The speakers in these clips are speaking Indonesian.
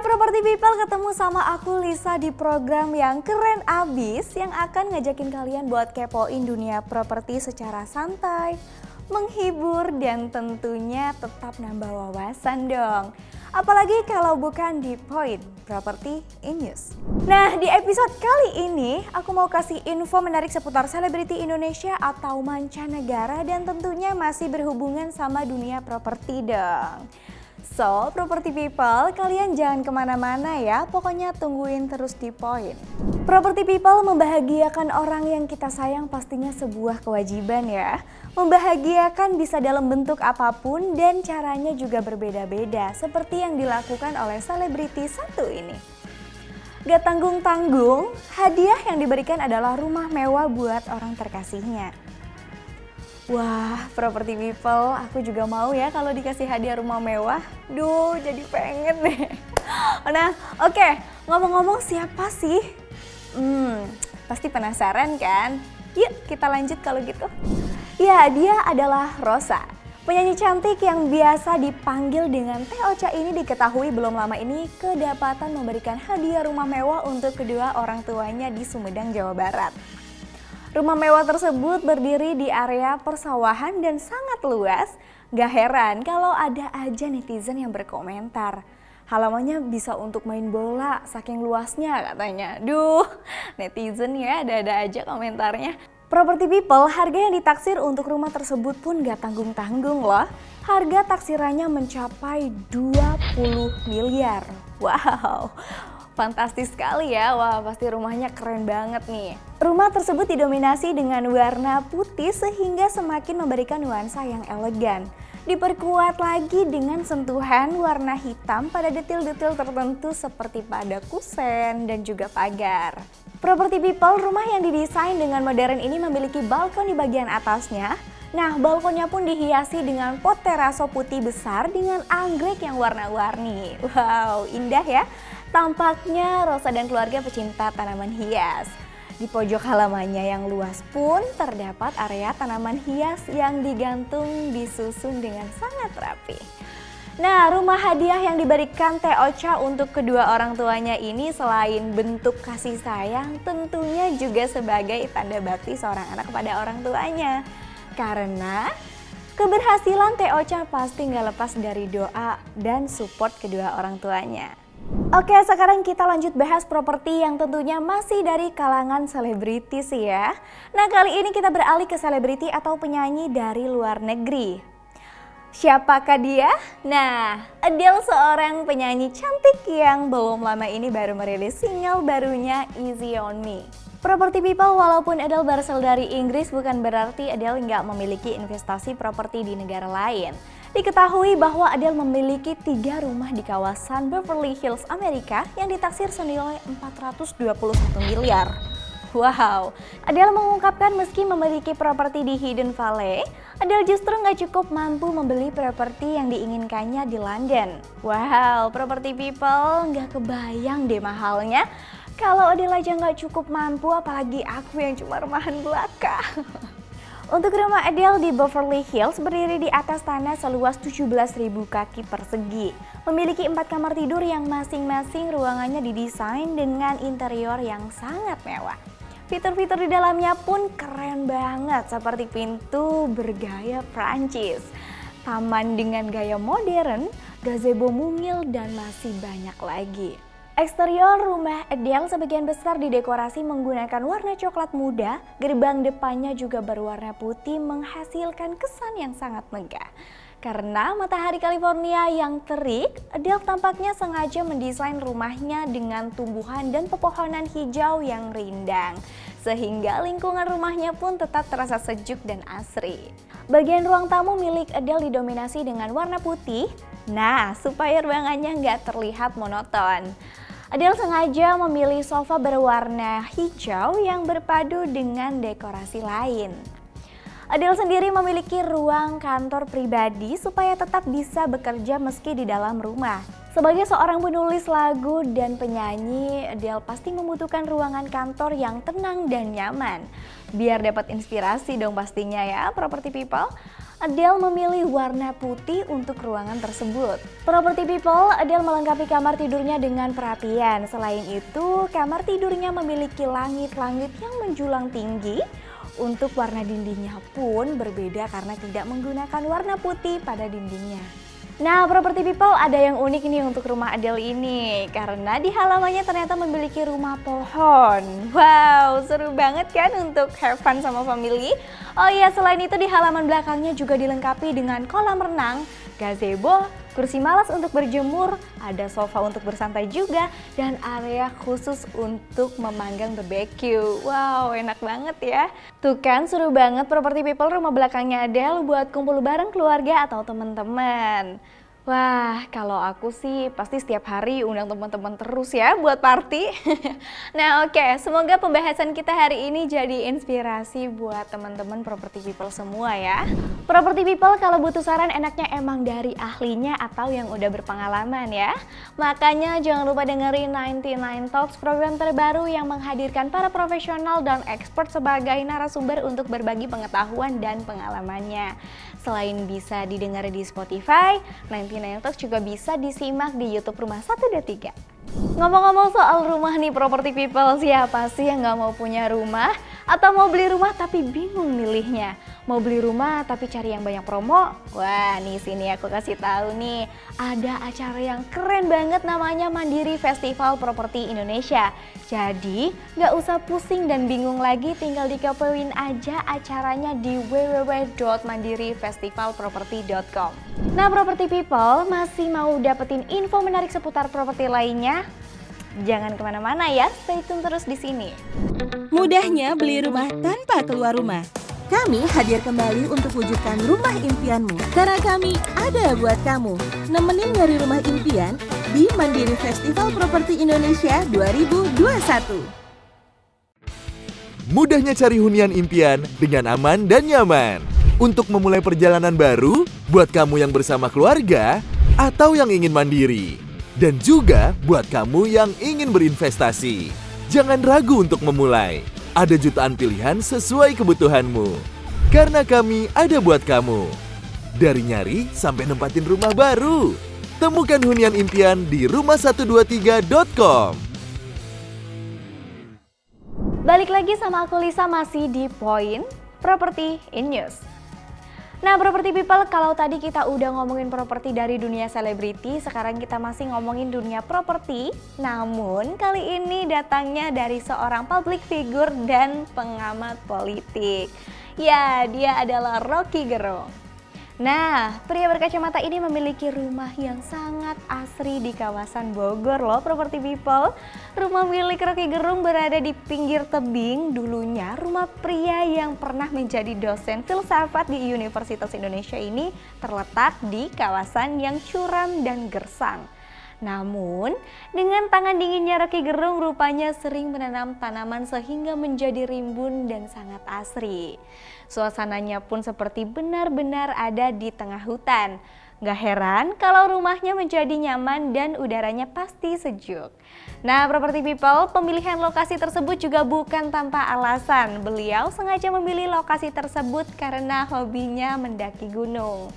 Property People, ketemu sama aku Lisa di program yang keren abis yang akan ngajakin kalian buat kepoin dunia properti secara santai, menghibur, dan tentunya tetap nambah wawasan dong. Apalagi kalau bukan di Point Property in News. Nah, di episode kali ini aku mau kasih info menarik seputar selebriti Indonesia atau mancanegara dan tentunya masih berhubungan sama dunia properti dong. So, Property People, kalian jangan kemana-mana ya, pokoknya tungguin terus di Point. Property People, membahagiakan orang yang kita sayang pastinya sebuah kewajiban ya. Membahagiakan bisa dalam bentuk apapun dan caranya juga berbeda-beda, seperti yang dilakukan oleh selebriti satu ini. Gak tanggung-tanggung, hadiah yang diberikan adalah rumah mewah buat orang terkasihnya. Wah, Property People, aku juga mau ya kalau dikasih hadiah rumah mewah. Duh, jadi pengen deh. Nah, oke, ngomong-ngomong siapa sih? Pasti penasaran kan? Yuk kita lanjut kalau gitu. Ya, dia adalah Rosa. Penyanyi cantik yang biasa dipanggil dengan Teh Ocha ini diketahui belum lama ini kedapatan memberikan hadiah rumah mewah untuk kedua orang tuanya di Sumedang, Jawa Barat. Rumah mewah tersebut berdiri di area persawahan dan sangat luas. Gak heran kalau ada aja netizen yang berkomentar. Halamannya bisa untuk main bola, saking luasnya katanya. Duh, netizen ya ada-ada aja komentarnya. Property People, harga yang ditaksir untuk rumah tersebut pun gak tanggung-tanggung loh. Harga taksirannya mencapai 20 miliar. Wow. Fantastis sekali ya, wah pasti rumahnya keren banget nih. Rumah tersebut didominasi dengan warna putih sehingga semakin memberikan nuansa yang elegan. Diperkuat lagi dengan sentuhan warna hitam pada detail-detail tertentu seperti pada kusen dan juga pagar. Property People, rumah yang didesain dengan modern ini memiliki balkon di bagian atasnya. Nah, balkonnya pun dihiasi dengan pot teraso putih besar dengan anggrek yang warna-warni. Wow, indah ya. Tampaknya Rosa dan keluarga pecinta tanaman hias. Di pojok halamannya yang luas pun terdapat area tanaman hias yang digantung disusun dengan sangat rapi. Nah, rumah hadiah yang diberikan Teh Ocha untuk kedua orang tuanya ini selain bentuk kasih sayang tentunya juga sebagai tanda bakti seorang anak kepada orang tuanya. Karena keberhasilan Teh Ocha pasti nggak lepas dari doa dan support kedua orang tuanya. Oke, sekarang kita lanjut bahas properti yang tentunya masih dari kalangan selebritis ya. Nah, kali ini kita beralih ke selebriti atau penyanyi dari luar negeri. Siapakah dia? Nah, Adele, seorang penyanyi cantik yang belum lama ini baru merilis single barunya Easy On Me. Property People, walaupun Adele berasal dari Inggris bukan berarti Adele nggak memiliki investasi properti di negara lain. Diketahui bahwa Adele memiliki 3 rumah di kawasan Beverly Hills, Amerika yang ditaksir senilai 421 miliar. Wow, Adele mengungkapkan meski memiliki properti di Hidden Valley, Adele justru nggak cukup mampu membeli properti yang diinginkannya di London. Wow, Property People, nggak kebayang deh mahalnya. Kalau Adele aja nggak cukup mampu, apalagi aku yang cuma rumahan belaka. Untuk rumah Adele di Beverly Hills berdiri di atas tanah seluas 17.000 kaki persegi. Memiliki 4 kamar tidur yang masing-masing ruangannya didesain dengan interior yang sangat mewah. Fitur-fitur di dalamnya pun keren banget seperti pintu bergaya Prancis, taman dengan gaya modern, gazebo mungil, dan masih banyak lagi. Eksterior rumah Adele sebagian besar didekorasi menggunakan warna coklat muda, gerbang depannya juga berwarna putih menghasilkan kesan yang sangat megah. Karena matahari California yang terik, Adele tampaknya sengaja mendesain rumahnya dengan tumbuhan dan pepohonan hijau yang rindang. Sehingga lingkungan rumahnya pun tetap terasa sejuk dan asri. Bagian ruang tamu milik Adele didominasi dengan warna putih, nah supaya ruangannya nggak terlihat monoton. Adele sengaja memilih sofa berwarna hijau yang berpadu dengan dekorasi lain. Adele sendiri memiliki ruang kantor pribadi supaya tetap bisa bekerja meski di dalam rumah. Sebagai seorang penulis lagu dan penyanyi, Adele pasti membutuhkan ruangan kantor yang tenang dan nyaman. Biar dapat inspirasi dong pastinya ya, Property People. Adele memilih warna putih untuk ruangan tersebut. Property People, Adele melengkapi kamar tidurnya dengan perhatian. Selain itu, kamar tidurnya memiliki langit-langit yang menjulang tinggi. Untuk warna dindingnya pun berbeda karena tidak menggunakan warna putih pada dindingnya. Nah, Property People, ada yang unik nih untuk rumah Adele ini karena di halamannya ternyata memiliki rumah pohon. Wow, seru banget kan untuk have fun sama family. Oh iya, selain itu di halaman belakangnya juga dilengkapi dengan kolam renang, gazebo, kursi malas untuk berjemur, ada sofa untuk bersantai juga, dan area khusus untuk memanggang barbeque. Wow, enak banget ya. Tuh kan, seru banget Property People rumah belakangnya Adele buat kumpul bareng keluarga atau teman-teman. Wah, kalau aku sih pasti setiap hari undang teman-teman terus ya buat party. Nah oke, semoga pembahasan kita hari ini jadi inspirasi buat teman-teman Property People semua ya. Property People kalau butuh saran enaknya emang dari ahlinya atau yang udah berpengalaman ya. Makanya jangan lupa dengerin 99 Talks, program terbaru yang menghadirkan para profesional dan expert sebagai narasumber untuk berbagi pengetahuan dan pengalamannya. Selain bisa didengar di Spotify, 99 Talks juga bisa disimak di YouTube Rumah 123. Ngomong-ngomong soal rumah nih Property People, siapa sih yang gak mau punya rumah? Atau mau beli rumah tapi bingung milihnya? Mau beli rumah tapi cari yang banyak promo? Wah, nih sini aku kasih tahu nih, ada acara yang keren banget namanya Mandiri Festival Properti Indonesia. Jadi, gak usah pusing dan bingung lagi, tinggal dikepoin aja acaranya di www.mandirifestivalproperty.com. Nah, Property People masih mau dapetin info menarik seputar properti lainnya? Jangan kemana-mana ya, stay tune terus di sini. Mudahnya beli rumah tanpa keluar rumah. Kami hadir kembali untuk wujudkan rumah impianmu. Karena kami ada buat kamu. Nemenin nyari rumah impian di Mandiri Festival Properti Indonesia 2021. Mudahnya cari hunian impian dengan aman dan nyaman. Untuk memulai perjalanan baru, buat kamu yang bersama keluarga atau yang ingin mandiri. Dan juga buat kamu yang ingin berinvestasi. Jangan ragu untuk memulai. Ada jutaan pilihan sesuai kebutuhanmu. Karena kami ada buat kamu. Dari nyari sampai nempatin rumah baru. Temukan hunian impian di rumah123.com. Balik lagi sama aku Lisa masih di Point Property in News. Nah, Property People, kalau tadi kita udah ngomongin properti dari dunia selebriti, sekarang kita masih ngomongin dunia properti. Namun, kali ini datangnya dari seorang public figure dan pengamat politik. Ya, dia adalah Roky Gerung. Nah, pria berkacamata ini memiliki rumah yang sangat asri di kawasan Bogor loh, Property People. Rumah milik Roky Gerung berada di pinggir tebing. Dulunya rumah pria yang pernah menjadi dosen filsafat di Universitas Indonesia ini terletak di kawasan yang curam dan gersang. Namun, dengan tangan dinginnya Roky Gerung rupanya sering menanam tanaman sehingga menjadi rimbun dan sangat asri. Suasananya pun seperti benar-benar ada di tengah hutan. Gak heran kalau rumahnya menjadi nyaman dan udaranya pasti sejuk. Nah, Property People, pemilihan lokasi tersebut juga bukan tanpa alasan. Beliau sengaja memilih lokasi tersebut karena hobinya mendaki gunung.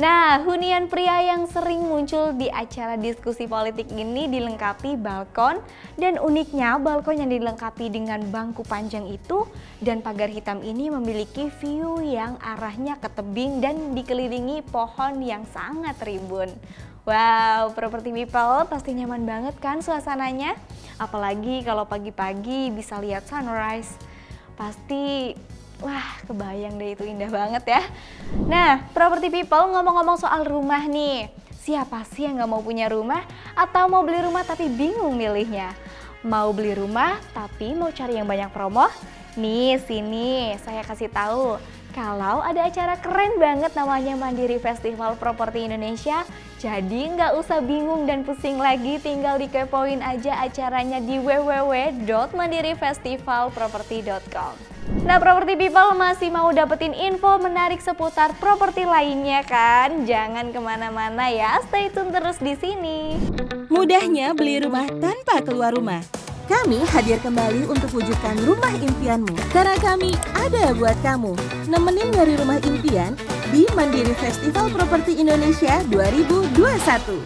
Nah, hunian pria yang sering muncul di acara diskusi politik ini dilengkapi balkon, dan uniknya balkon yang dilengkapi dengan bangku panjang itu dan pagar hitam ini memiliki view yang arahnya ke tebing dan dikelilingi pohon yang sangat rimbun. Wow, Property People, pasti nyaman banget kan suasananya? Apalagi kalau pagi-pagi bisa lihat sunrise. Pasti wah, kebayang deh, itu indah banget ya. Nah, Property People, ngomong-ngomong soal rumah nih. Siapa sih yang gak mau punya rumah? Atau mau beli rumah tapi bingung milihnya? Mau beli rumah tapi mau cari yang banyak promo? Nih, sini saya kasih tahu. Kalau ada acara keren banget namanya Mandiri Festival Properti Indonesia, jadi nggak usah bingung dan pusing lagi, tinggal dikepoin aja acaranya di www.mandirifestivalproperty.com. Nah, Property People, masih mau dapetin info menarik seputar properti lainnya kan? Jangan kemana-mana ya, stay tune terus di sini. Mudahnya beli rumah tanpa keluar rumah. Kami hadir kembali untuk wujudkan rumah impianmu. Karena kami ada buat kamu. Nemenin nyari rumah impian di Mandiri Festival Properti Indonesia 2021.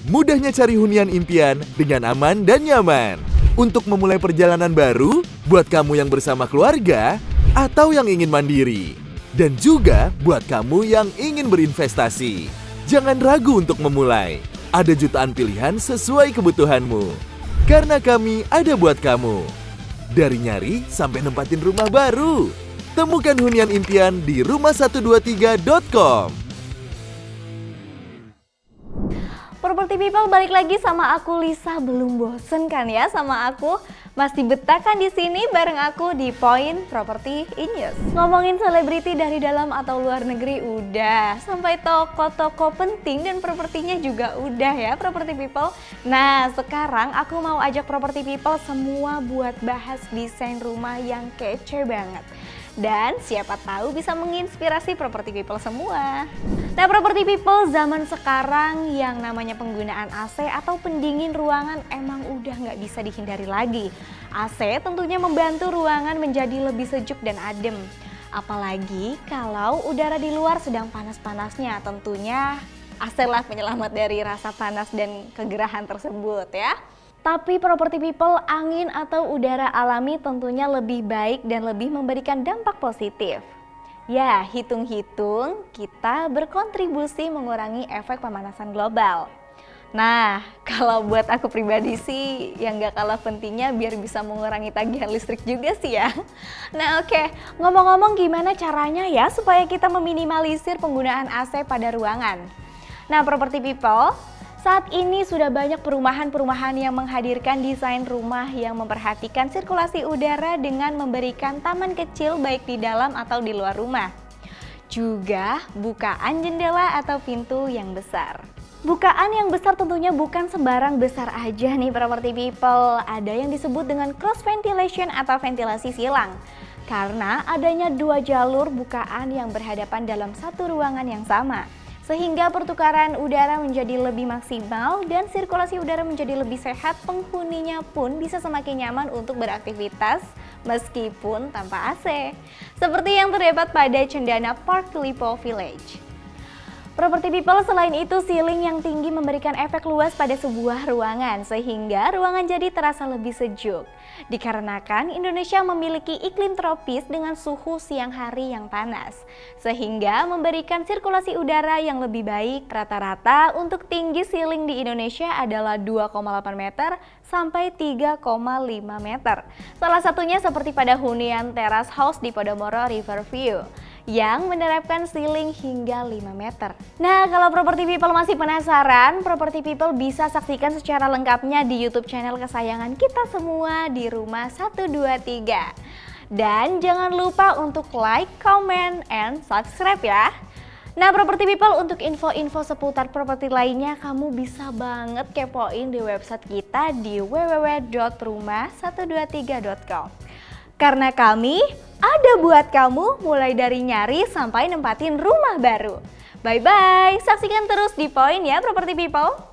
Mudahnya cari hunian impian dengan aman dan nyaman. Untuk memulai perjalanan baru, buat kamu yang bersama keluarga atau yang ingin mandiri. Dan juga buat kamu yang ingin berinvestasi. Jangan ragu untuk memulai. Ada jutaan pilihan sesuai kebutuhanmu. Karena kami ada buat kamu. Dari nyari sampai nempatin rumah baru. Temukan hunian impian di rumah123.com. Property People, balik lagi sama aku Lisa. Belum bosen kan ya sama aku? Masih betah kan di sini bareng aku di Point Property in News. Ngomongin selebriti dari dalam atau luar negeri udah, sampai toko-toko penting dan propertinya juga udah ya Property People. Nah, sekarang aku mau ajak Property People semua buat bahas desain rumah yang kece banget. Dan siapa tahu bisa menginspirasi Property People semua. Nah, Property People, zaman sekarang yang namanya penggunaan AC atau pendingin ruangan emang udah nggak bisa dihindari lagi. AC tentunya membantu ruangan menjadi lebih sejuk dan adem. Apalagi kalau udara di luar sedang panas-panasnya, tentunya AC lah penyelamat dari rasa panas dan kegerahan tersebut ya. Tapi Property People, angin atau udara alami tentunya lebih baik dan lebih memberikan dampak positif. Ya, hitung-hitung kita berkontribusi mengurangi efek pemanasan global. Nah, kalau buat aku pribadi sih yang gak kalah pentingnya biar bisa mengurangi tagihan listrik juga sih ya. Nah oke, ngomong-ngomong gimana caranya ya supaya kita meminimalisir penggunaan AC pada ruangan? Nah Property People, saat ini sudah banyak perumahan-perumahan yang menghadirkan desain rumah yang memperhatikan sirkulasi udara dengan memberikan taman kecil baik di dalam atau di luar rumah. Juga bukaan jendela atau pintu yang besar. Bukaan yang besar tentunya bukan sembarang besar aja nih Property People. Ada yang disebut dengan cross ventilation atau ventilasi silang. Karena adanya dua jalur bukaan yang berhadapan dalam satu ruangan yang sama. Sehingga pertukaran udara menjadi lebih maksimal dan sirkulasi udara menjadi lebih sehat, penghuninya pun bisa semakin nyaman untuk beraktivitas meskipun tanpa AC. Seperti yang terdapat pada Cendana Park Lipo Village. Property People, selain itu ceiling yang tinggi memberikan efek luas pada sebuah ruangan sehingga ruangan jadi terasa lebih sejuk. Dikarenakan Indonesia memiliki iklim tropis dengan suhu siang hari yang panas, sehingga memberikan sirkulasi udara yang lebih baik. Rata-rata untuk tinggi ceiling di Indonesia adalah 2,8 meter sampai 3,5 meter. Salah satunya seperti pada hunian teras house di Podomoro Riverview yang menerapkan ceiling hingga 5 meter. Nah, kalau Property People masih penasaran, Property People bisa saksikan secara lengkapnya di YouTube channel kesayangan kita semua di Rumah 123. Dan jangan lupa untuk like, comment, and subscribe ya. Nah, Property People, untuk info-info seputar properti lainnya kamu bisa banget kepoin di website kita di www.rumah123.com. Karena kami ada buat kamu mulai dari nyari sampai nempatin rumah baru. Bye-bye, saksikan terus di Point ya Property People.